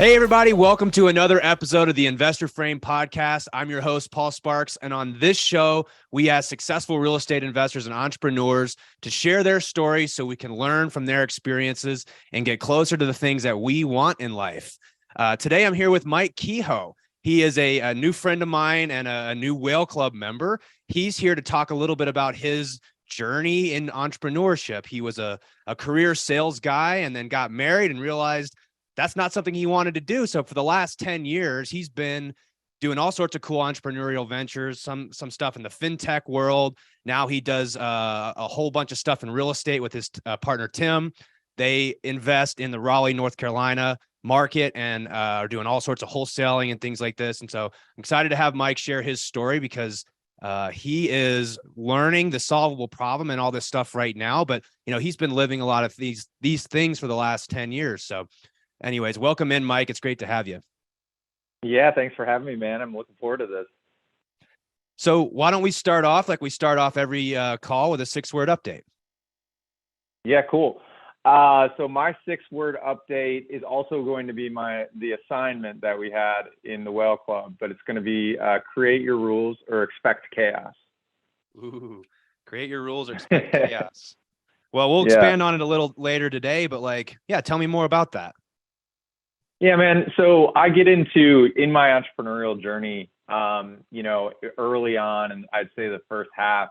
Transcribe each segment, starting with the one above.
Hey, everybody. Welcome to another episode of the Investor Frame podcast. I'm your host, Paul Sparks. And on this show, we ask successful real estate investors and entrepreneurs to share their stories so we can learn from their experiences and get closer to the things that we want in life. Today, I'm here with Mike Kehoe. He is a new friend of mine and a new Whale Club member. He's here to talk a little bit about his journey in entrepreneurship. He was a career sales guy and then got married and realized that's not something he wanted to do. So for the last 10 years, he's been doing all sorts of cool entrepreneurial ventures, some stuff in the fintech world. Now he does a whole bunch of stuff in real estate with his partner, Tim. They invest in the Raleigh, North Carolina market and are doing all sorts of wholesaling and things like this. And so I'm excited to have Mike share his story because he is learning the solvable problem and all this stuff right now. But, you know, he's been living a lot of these things for the last 10 years. So anyways, welcome in, Mike. It's great to have you. Yeah, thanks for having me, man. I'm looking forward to this. So why don't we start off like we start off every call with a 6-word update? Yeah, cool. So my 6-word update is also going to be the assignment that we had in the Whale Club, but it's going to be create your rules or expect chaos. Ooh, create your rules or expect chaos. Well, we'll expand on it a little later today, but tell me more about that. Yeah, man. So I get in my entrepreneurial journey, early on, and I'd say the first half,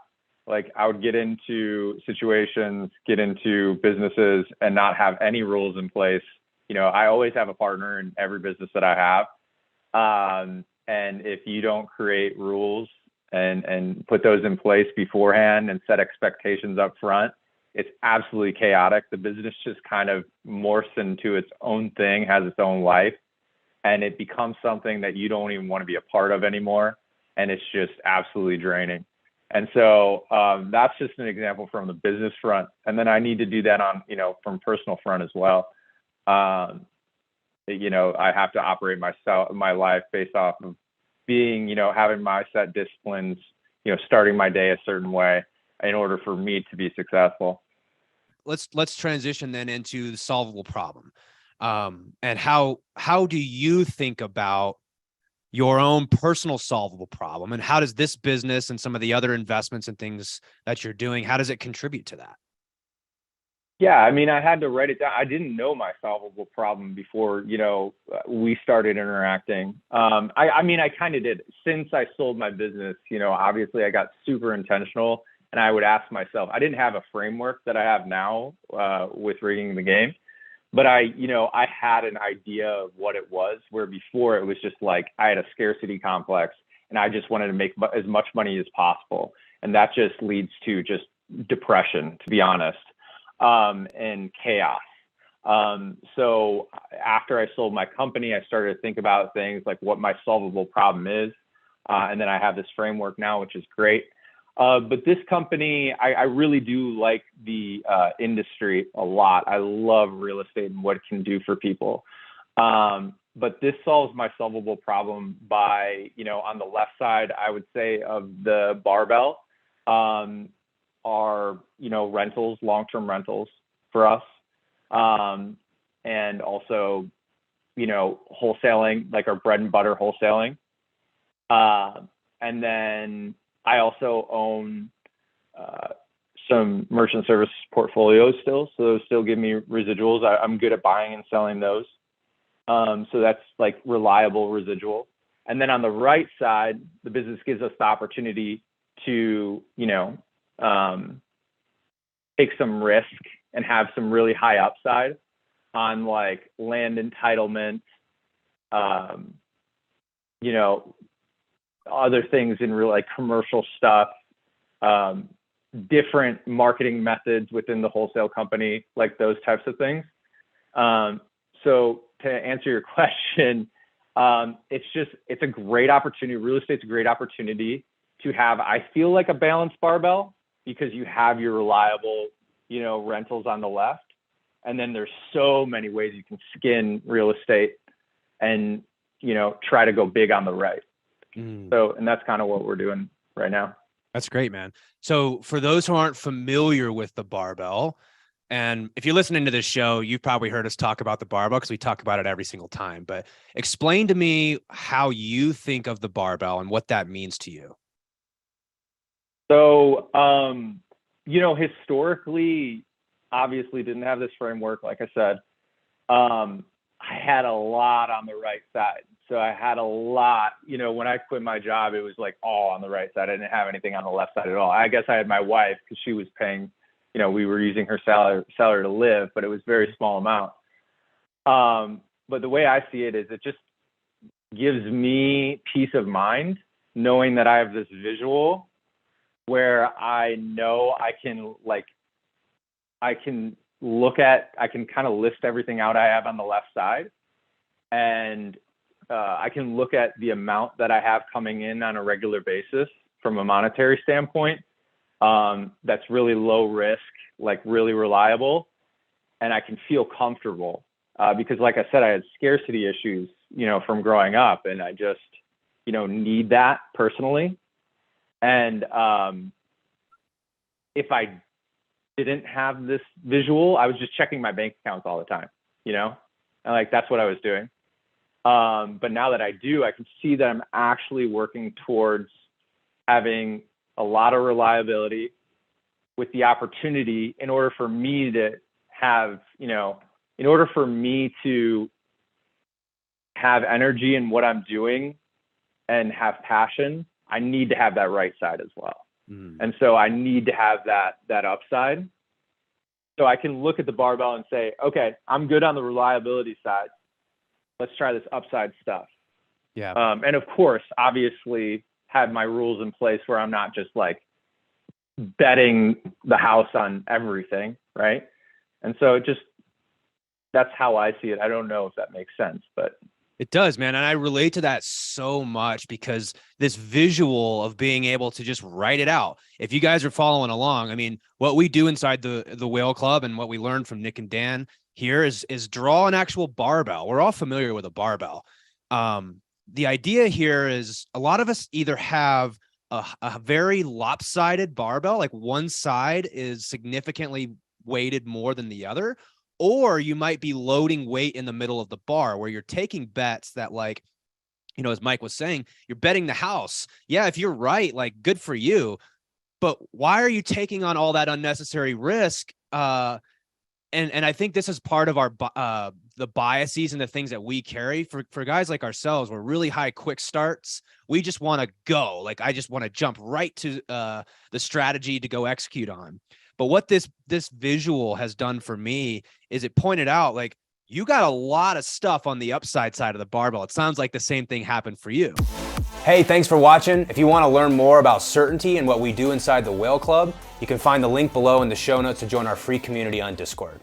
I would get into situations, get into businesses and not have any rules in place. You know, I always have a partner in every business that I have. And if you don't create rules and put those in place beforehand and set expectations up front, it's absolutely chaotic. The business just kind of morphs into its own thing, has its own life, and it becomes something that you don't even want to be a part of anymore. And it's just absolutely draining. And so that's just an example from the business front. And then I need to do that from personal front as well. I have to operate my life based off of being, having my set disciplines, starting my day a certain way in order for me to be successful. Let's transition then into the solvable problem. And how do you think about your own personal solvable problem, and how does this business and some of the other investments and things that you're doing, how does it contribute to that? Yeah, I mean, I had to write it down. I didn't know my solvable problem before, we started interacting. I kind of did. Since I sold my business, obviously I got super intentional, and I would ask myself, I didn't have a framework that I have now with rigging the game, but I had an idea of what it was, where before it was just like I had a scarcity complex and I just wanted to make as much money as possible. And that just leads to just depression, to be honest, and chaos. So after I sold my company, I started to think about things like what my solvable problem is. And then I have this framework now, which is great. But this company, I really do like the industry a lot. I love real estate and what it can do for people. But this solves my solvable problem by, on the left side, I would say, of the barbell are, rentals, long-term rentals for us. And also, wholesaling, like our bread and butter wholesaling. And then I also own some merchant service portfolios still. So those still give me residuals. I'm good at buying and selling those. So that's like reliable residual. And then on the right side, the business gives us the opportunity to, take some risk and have some really high upside on like land entitlement, other things in real like commercial stuff, different marketing methods within the wholesale company, like those types of things. So to answer your question, it's a great opportunity. Real estate's a great opportunity to have, I feel like, a balanced barbell, because you have your reliable, rentals on the left. And then there's so many ways you can skin real estate and, try to go big on the right. So, and that's kind of what we're doing right now. That's great, man. So for those who aren't familiar with the barbell, And if you're listening to this show, you've probably heard us talk about the barbell because we talk about it every single time. But explain to me how you think of the barbell and what that means to you. So, historically, obviously didn't have this framework. Like I said, I had a lot on the right side. So I had a lot, when I quit my job, it was like all on the right side. I didn't have anything on the left side at all. I guess I had my wife because she was paying, we were using her salary to live, but it was very small amount. But the way I see it is it just gives me peace of mind knowing that I have this visual where I know I can kind of list everything out I have on the left side, and I can look at the amount that I have coming in on a regular basis from a monetary standpoint. That's really low risk, like really reliable, and I can feel comfortable because, like I said, I had scarcity issues, from growing up, and I just, need that personally. And if I didn't have this visual, I was just checking my bank accounts all the time, and that's what I was doing. But now that I do, I can see that I'm actually working towards having a lot of reliability with the opportunity in order for me to have, in order for me to have energy in what I'm doing and have passion, I need to have that right side as well. And so I need to have that upside. So I can look at the barbell and say, okay, I'm good on the reliability side. Let's try this upside stuff. Yeah. And of course, obviously have my rules in place where I'm not just like betting the house on everything. Right. And so that's how I see it. I don't know if that makes sense, but it does, man. And I relate to that so much because this visual of being able to just write it out. If you guys are following along, I mean, what we do inside the Whale Club and what we learned from Nick and Dan here is draw an actual barbell. We're all familiar with a barbell. The idea here is a lot of us either have a very lopsided barbell, like one side is significantly weighted more than the other, or you might be loading weight in the middle of the bar where you're taking bets that, like, as Mike was saying, you're betting the house. Yeah, if you're right, like, good for you. But why are you taking on all that unnecessary risk? And I think this is part of our the biases and the things that we carry for guys like ourselves. We're really high quick starts. We just want to go. Like, I just want to jump right to the strategy to go execute on. But what this visual has done for me is it pointed out, like, you got a lot of stuff on the upside side of the barbell. It sounds like the same thing happened for you. Hey, thanks for watching. If you want to learn more about certainty and what we do inside the Whale Club, you can find the link below in the show notes to join our free community on Discord.